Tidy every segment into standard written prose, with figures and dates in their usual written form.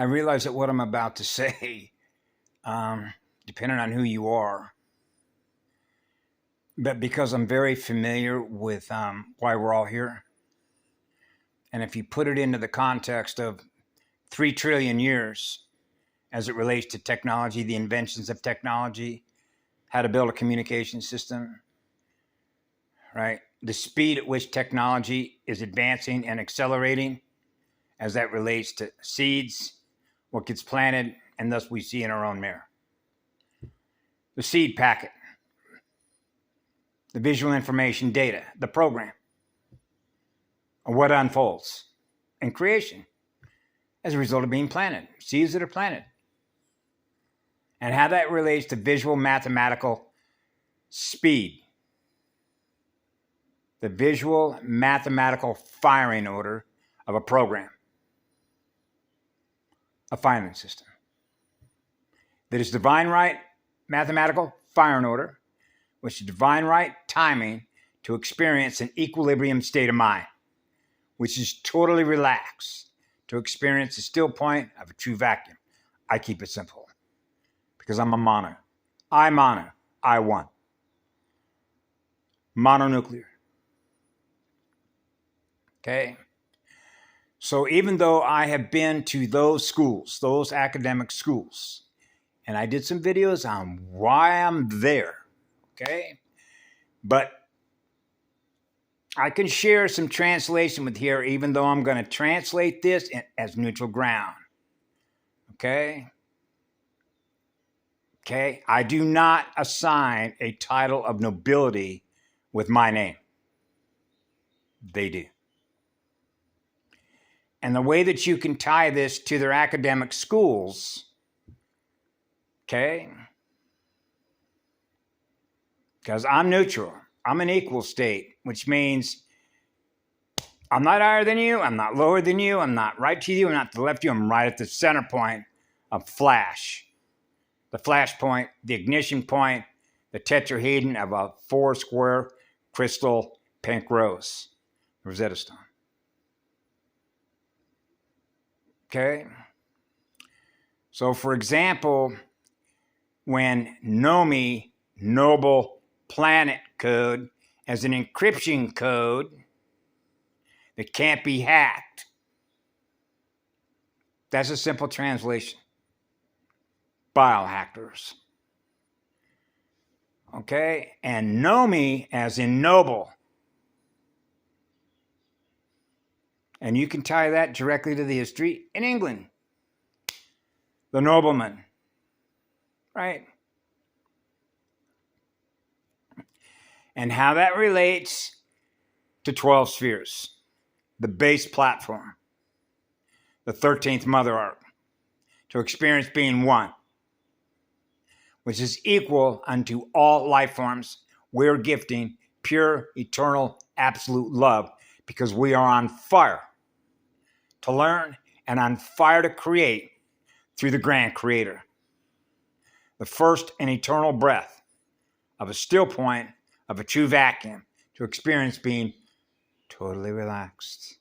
I realize that what I'm about to say, depending on who you are, but because I'm very familiar with why we're all here, and if you put it into the context of 3 trillion years as it relates to technology, the inventions of technology, how to build a communication system, right? The speed at which technology is advancing and accelerating as that relates to seeds, what gets planted, and thus we see in our own mirror. The seed packet, the visual information data, the program, or what unfolds in creation as a result of being planted, seeds that are planted, and how that relates to visual mathematical speed, the visual mathematical firing order of a program, a firing system that is divine right mathematical firing order, which is divine right timing to experience an equilibrium state of mind, which is totally relaxed to experience the still point of a true vacuum. I keep it simple because I'm a mono. I one. Mononuclear. Okay? So even though I have been to those schools, those academic schools, and I did some videos on why I'm there, okay? But I can share some translation with here, even though I'm going to translate this as neutral ground, okay? Okay? I do not assign a title of nobility with my name. They do. And the way that you can tie this to their academic schools, okay? Because I'm neutral. I'm an equal state, which means I'm not higher than you. I'm not lower than you. I'm not right to you. I'm not to the left of you. I'm right at the center point of flash. The flash point, the ignition point, the tetrahedron of a 4-square crystal pink rose, Rosetta Stone. Okay? So, for example, when NOMI, Noble Planet Code, as an encryption code that can't be hacked, that's a simple translation. Biohackers. Okay? And NOMI as in noble. And you can tie that directly to the history in England. The nobleman. Right? And how that relates to 12 spheres. The base platform. The 13th mother arc. To experience being one. Which is equal unto all life forms. We're gifting pure, eternal, absolute love. Because we are on fire to learn and on fire to create through the grand creator. The first and eternal breath of a still point of a true vacuum to experience being totally relaxed.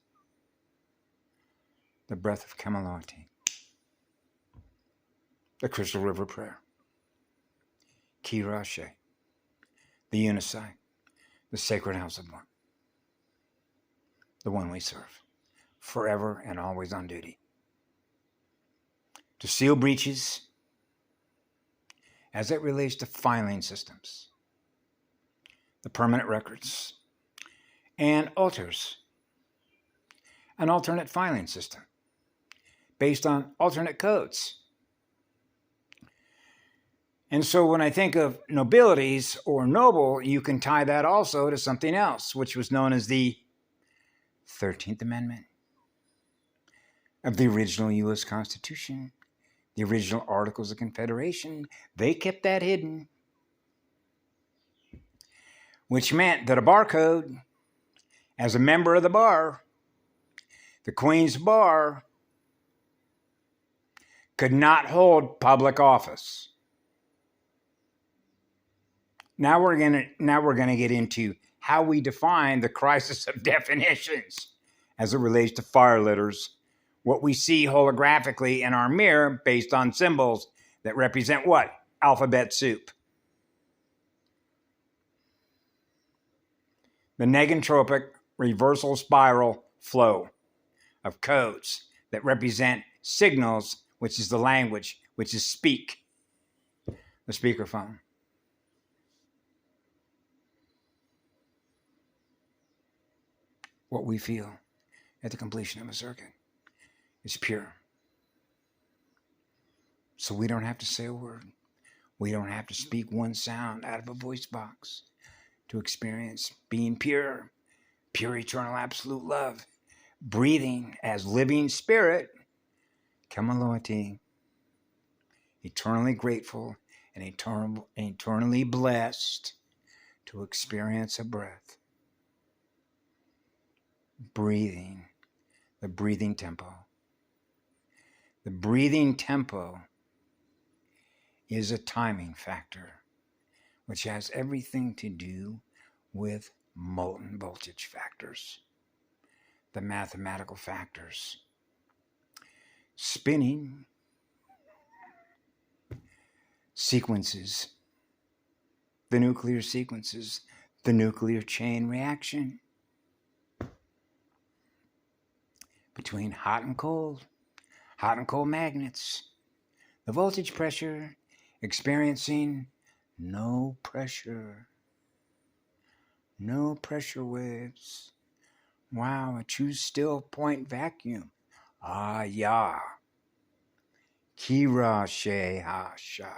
The breath of Cameloti. The Crystal River Prayer. Ki Rashe. The Unisite. The Sacred House of One. The one we serve. Forever and always on duty. To seal breaches as it relates to filing systems, the permanent records, and alters an alternate filing system based on alternate codes. And so when I think of nobilities or noble, you can tie that also to something else, which was known as the 13th Amendment of the original U.S. Constitution, the original Articles of Confederation. They kept that hidden, which meant that a barcode, as a member of the bar, the Queen's Bar, could not hold public office. Now we're going to get into how we define the crisis of definitions as it relates to fire letters what we see holographically in our mirror based on symbols that represent what? Alphabet soup. The negentropic reversal spiral flow of codes that represent signals, which is the language, which is speak, the speakerphone. What we feel at the completion of a circuit is pure. So we don't have to say a word. We don't have to speak one sound out of a voice box to experience being pure, pure eternal absolute love, breathing as living spirit, Kamaloti, eternally grateful and eternally blessed to experience a breath. Breathing, the breathing tempo. The breathing tempo is a timing factor, which has everything to do with molten voltage factors, the mathematical factors. Spinning sequences, the nuclear sequences, the nuclear chain reaction between hot and cold magnets, the voltage pressure experiencing no pressure waves. Wow, a true still point vacuum. Ah, ya. Kira she ha sha.